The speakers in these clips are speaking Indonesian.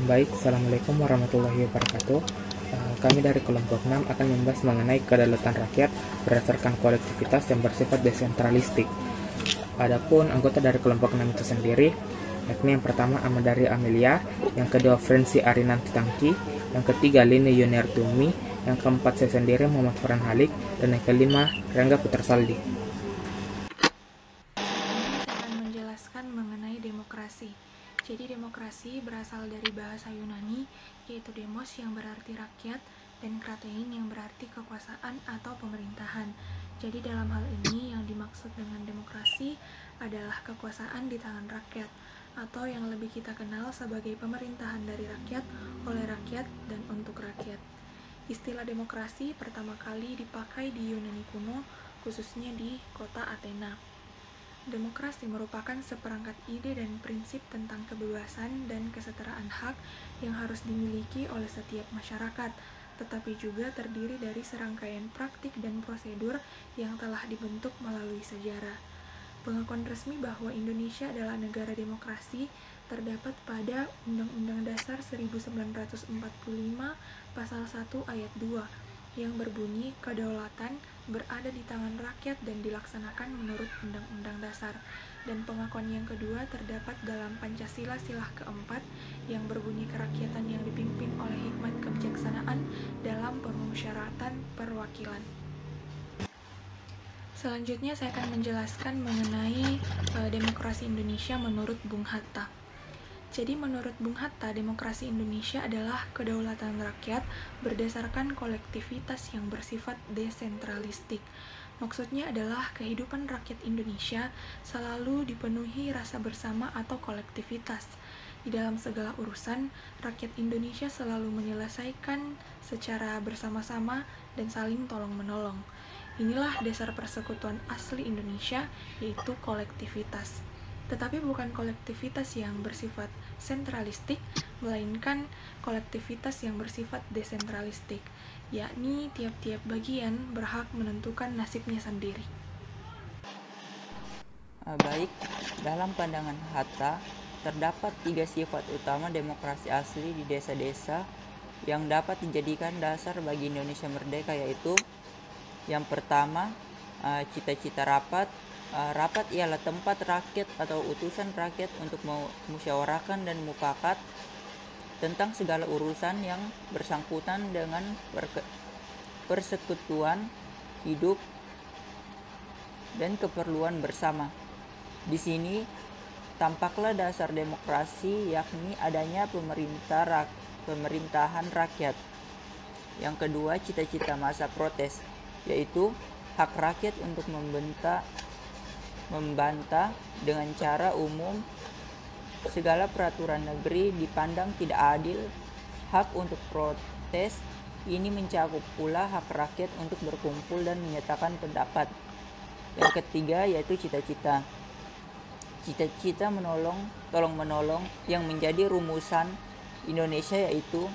Baik, Assalamualaikum warahmatullahi wabarakatuh. Kami dari kelompok 6 akan membahas mengenai kedaulatan rakyat berdasarkan kolektivitas yang bersifat desentralistik. Adapun anggota dari kelompok 6 itu sendiri, yakni yang pertama Amadari Amelia, yang kedua Frenzy Arinanti Tangki, yang ketiga Lini Yuniartumi, yang keempat saya sendiri Muhammad Farhan Halik, dan yang kelima Rangga Putra Saldi. Ini saya akan menjelaskan mengenai demokrasi. Jadi demokrasi berasal dari bahasa Yunani, yaitu demos yang berarti rakyat dan kratein yang berarti kekuasaan atau pemerintahan. Jadi dalam hal ini yang dimaksud dengan demokrasi adalah kekuasaan di tangan rakyat, atau yang lebih kita kenal sebagai pemerintahan dari rakyat, oleh rakyat, dan untuk rakyat. Istilah demokrasi pertama kali dipakai di Yunani kuno, khususnya di kota Athena. Demokrasi merupakan seperangkat ide dan prinsip tentang kebebasan dan kesetaraan hak yang harus dimiliki oleh setiap masyarakat, tetapi juga terdiri dari serangkaian praktik dan prosedur yang telah dibentuk melalui sejarah. Pengakuan resmi bahwa Indonesia adalah negara demokrasi terdapat pada Undang-Undang Dasar 1945 Pasal 1 Ayat 2 yang berbunyi kedaulatan berada di tangan rakyat dan dilaksanakan menurut Undang-Undang Dasar. Dan pengakuan yang kedua terdapat dalam Pancasila Silah keempat yang berbunyi kerakyatan yang dipimpin oleh hikmat kebijaksanaan dalam permusyawaratan perwakilan. Selanjutnya saya akan menjelaskan mengenai demokrasi Indonesia menurut Bung Hatta. Jadi menurut Bung Hatta, demokrasi Indonesia adalah kedaulatan rakyat berdasarkan kolektivitas yang bersifat desentralistik. Maksudnya adalah kehidupan rakyat Indonesia selalu dipenuhi rasa bersama atau kolektivitas. Di dalam segala urusan, rakyat Indonesia selalu menyelesaikan secara bersama-sama dan saling tolong-menolong. Inilah dasar persekutuan asli Indonesia, yaitu kolektivitas. Tetapi bukan kolektivitas yang bersifat sentralistik, melainkan kolektivitas yang bersifat desentralistik, yakni tiap-tiap bagian berhak menentukan nasibnya sendiri. Baik, dalam pandangan Hatta, terdapat 3 sifat utama demokrasi asli di desa-desa yang dapat dijadikan dasar bagi Indonesia merdeka, yaitu yang pertama, cita-cita rapat. Rapat ialah tempat rakyat atau utusan rakyat untuk memusyawarahkan dan mufakat tentang segala urusan yang bersangkutan dengan persekutuan hidup dan keperluan bersama. Di sini tampaklah dasar demokrasi, yakni adanya pemerintahan rakyat. Yang kedua, cita-cita masa protes, yaitu hak rakyat untuk membantah dengan cara umum segala peraturan negeri dipandang tidak adil. Hak untuk protes ini mencakup pula hak rakyat untuk berkumpul dan menyatakan pendapat. Yang ketiga yaitu cita-cita tolong-menolong yang menjadi rumusan Indonesia, yaitu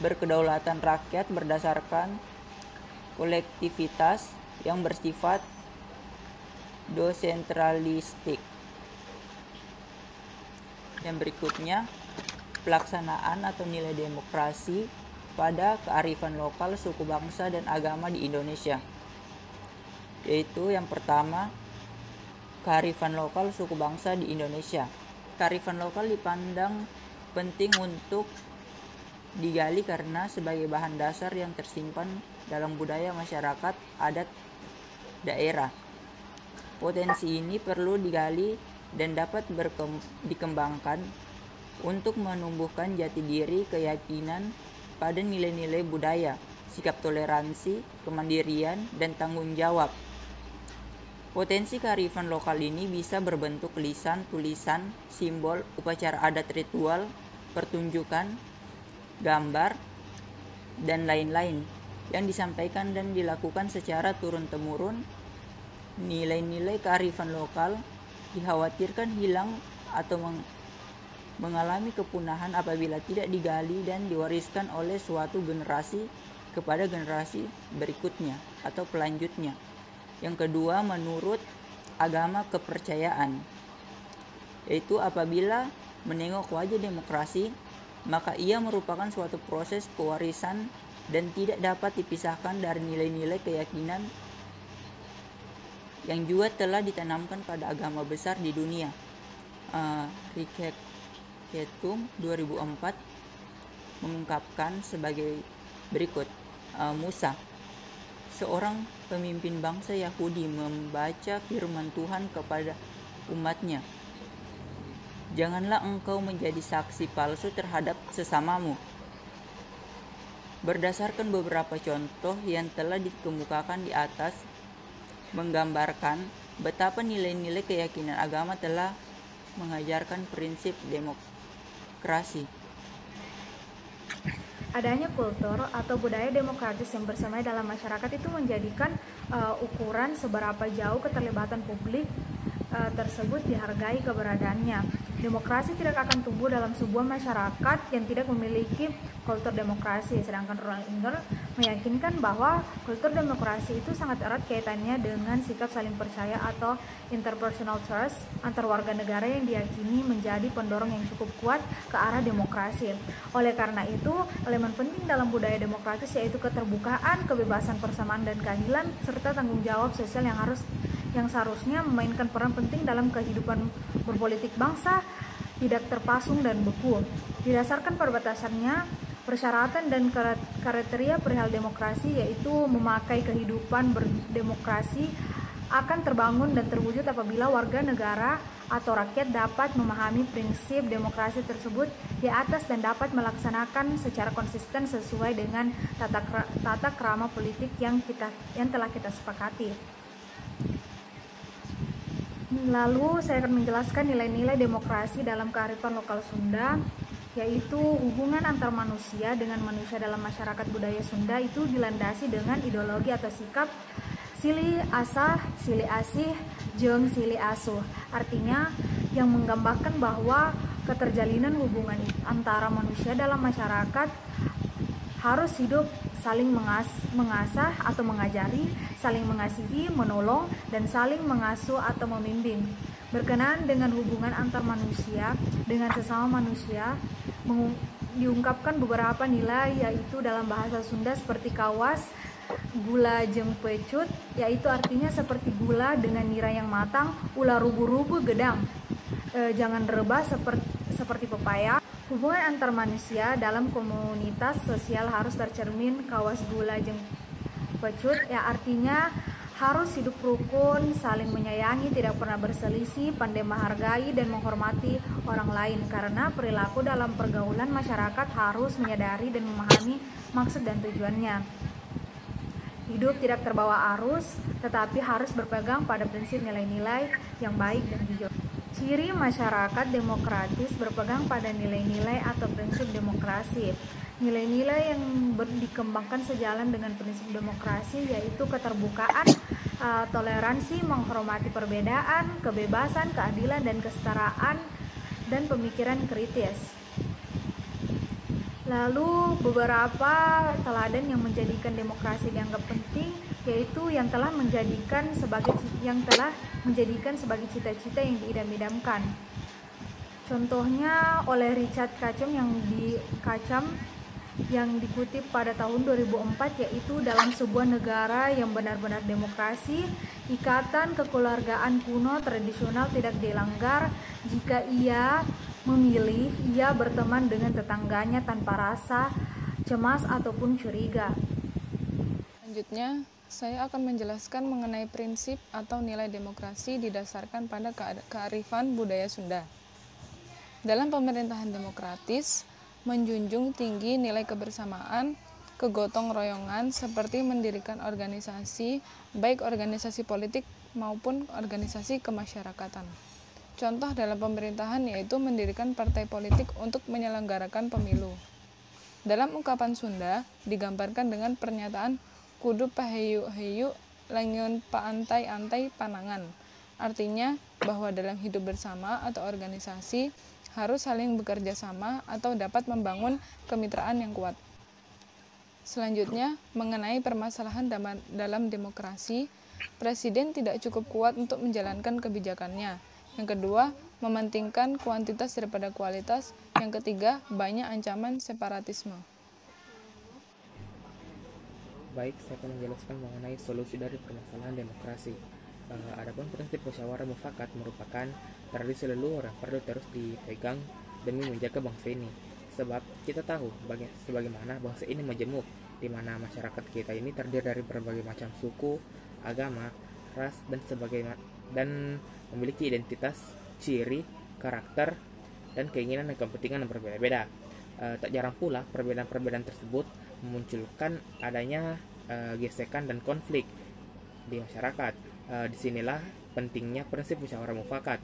berkedaulatan rakyat berdasarkan kolektivitas yang bersifat desentralistik. Yang berikutnya, pelaksanaan atau nilai demokrasi pada kearifan lokal suku bangsa dan agama di Indonesia, yaitu yang pertama, kearifan lokal suku bangsa di Indonesia. Kearifan lokal dipandang penting untuk digali karena sebagai bahan dasar yang tersimpan dalam budaya masyarakat adat daerah. Potensi ini perlu digali dan dapat dikembangkan untuk menumbuhkan jati diri, keyakinan pada nilai-nilai budaya, sikap toleransi, kemandirian, dan tanggung jawab. Potensi kearifan lokal ini bisa berbentuk lisan, tulisan, simbol, upacara adat ritual, pertunjukan, gambar, dan lain-lain yang disampaikan dan dilakukan secara turun-temurun. Nilai-nilai kearifan lokal dikhawatirkan hilang atau mengalami kepunahan apabila tidak digali dan diwariskan oleh suatu generasi kepada generasi berikutnya atau pelanjutnya. Yang kedua, menurut agama kepercayaan, yaitu apabila menengok wajah demokrasi maka ia merupakan suatu proses pewarisan dan tidak dapat dipisahkan dari nilai-nilai keyakinan yang juga telah ditanamkan pada agama besar di dunia. Ricket Ketum 2004 mengungkapkan sebagai berikut. Musa, seorang pemimpin bangsa Yahudi, membaca firman Tuhan kepada umatnya. Janganlah engkau menjadi saksi palsu terhadap sesamamu. Berdasarkan beberapa contoh yang telah dikemukakan di atas, menggambarkan betapa nilai-nilai keyakinan agama telah mengajarkan prinsip demokrasi. Adanya kultur atau budaya demokratis yang bersemai dalam masyarakat itu menjadikan ukuran seberapa jauh keterlibatan publik tersebut dihargai keberadaannya. Demokrasi tidak akan tumbuh dalam sebuah masyarakat yang tidak memiliki kultur demokrasi, sedangkan Ronald Ingalls meyakinkan bahwa kultur demokrasi itu sangat erat kaitannya dengan sikap saling percaya atau interpersonal trust antar warga negara yang diyakini menjadi pendorong yang cukup kuat ke arah demokrasi. Oleh karena itu, elemen penting dalam budaya demokratis yaitu keterbukaan, kebebasan, persamaan, dan keadilan, serta tanggung jawab sosial yang seharusnya memainkan peran penting dalam kehidupan berpolitik bangsa, tidak terpasung dan beku. Didasarkan perbatasannya, persyaratan dan kriteria perihal demokrasi yaitu memakai kehidupan berdemokrasi akan terbangun dan terwujud apabila warga negara atau rakyat dapat memahami prinsip demokrasi tersebut di atas dan dapat melaksanakan secara konsisten sesuai dengan tata krama politik yang telah kita sepakati. Lalu saya akan menjelaskan nilai-nilai demokrasi dalam kearifan lokal Sunda, yaitu hubungan antar manusia dengan manusia dalam masyarakat budaya Sunda itu dilandasi dengan ideologi atau sikap sili asah, sili asih, jeung sili asuh. Artinya yang menggambarkan bahwa keterjalinan hubungan antara manusia dalam masyarakat harus hidup saling mengasah atau mengajari, saling mengasihi, menolong, dan saling mengasuh atau membimbing. Berkenaan dengan hubungan antar manusia dengan sesama manusia, diungkapkan beberapa nilai yaitu dalam bahasa Sunda seperti kawas, gula jeung pecut, yaitu artinya seperti gula dengan nira yang matang, ulah rubu-rubu gedang, jangan rebah seperti pepaya. Hubungan antar manusia dalam komunitas sosial harus tercermin kawas gula jeung pecut, ya artinya harus hidup rukun, saling menyayangi, tidak pernah berselisih, pandai menghargai dan menghormati orang lain, karena perilaku dalam pergaulan masyarakat harus menyadari dan memahami maksud dan tujuannya. Hidup tidak terbawa arus, tetapi harus berpegang pada prinsip nilai-nilai yang baik dan jujur. Ciri masyarakat demokratis berpegang pada nilai-nilai atau prinsip demokrasi. Nilai-nilai yang dikembangkan sejalan dengan prinsip demokrasi yaitu keterbukaan, toleransi, menghormati perbedaan, kebebasan, keadilan, dan kesetaraan, dan pemikiran kritis. Lalu beberapa teladan yang menjadikan demokrasi dianggap penting yaitu yang telah menjadikan sebagai cita-cita yang diidam-idamkan. Contohnya oleh Richard Kacam yang dikutip pada tahun 2004, yaitu dalam sebuah negara yang benar-benar demokrasi, ikatan kekeluargaan kuno tradisional tidak dilanggar. Jika ia memilih, ia berteman dengan tetangganya tanpa rasa cemas ataupun curiga. Selanjutnya, saya akan menjelaskan mengenai prinsip atau nilai demokrasi didasarkan pada kearifan budaya Sunda. Dalam pemerintahan demokratis, menjunjung tinggi nilai kebersamaan, kegotong royongan, seperti mendirikan organisasi, baik organisasi politik maupun organisasi kemasyarakatan. Contoh dalam pemerintahan yaitu mendirikan partai politik untuk menyelenggarakan pemilu. Dalam ungkapan Sunda, digambarkan dengan pernyataan kudu paheyu-heyu langiun paantai-antai panangan. Artinya bahwa dalam hidup bersama atau organisasi harus saling bekerja sama atau dapat membangun kemitraan yang kuat. Selanjutnya, mengenai permasalahan dalam demokrasi, presiden tidak cukup kuat untuk menjalankan kebijakannya. Yang kedua, mementingkan kuantitas daripada kualitas. Yang ketiga, banyak ancaman separatisme. Baik, saya akan menjelaskan mengenai solusi dari permasalahan demokrasi. Adapun prinsip musyawarah mufakat merupakan tradisi leluhur yang perlu terus dipegang demi menjaga bangsa ini. Sebab kita tahu sebagaimana bangsa ini majemuk, di mana masyarakat kita ini terdiri dari berbagai macam suku, agama, ras, dan memiliki identitas, ciri, karakter, dan keinginan dan kepentingan yang berbeda-beda. Tak jarang pula perbedaan-perbedaan tersebut memunculkan adanya gesekan dan konflik di masyarakat. Disinilah pentingnya prinsip musyawarah mufakat.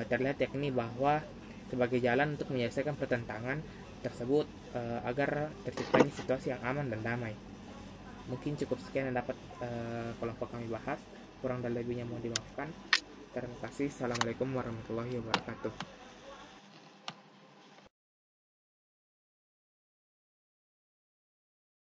Terlihat yakni bahwa sebagai jalan untuk menyelesaikan pertentangan tersebut agar terciptanya situasi yang aman dan damai. Mungkin cukup sekian yang dapat kelompok kami bahas. Kurang dan lebihnya mohon dimaafkan. Terima kasih. Assalamualaikum warahmatullahi wabarakatuh.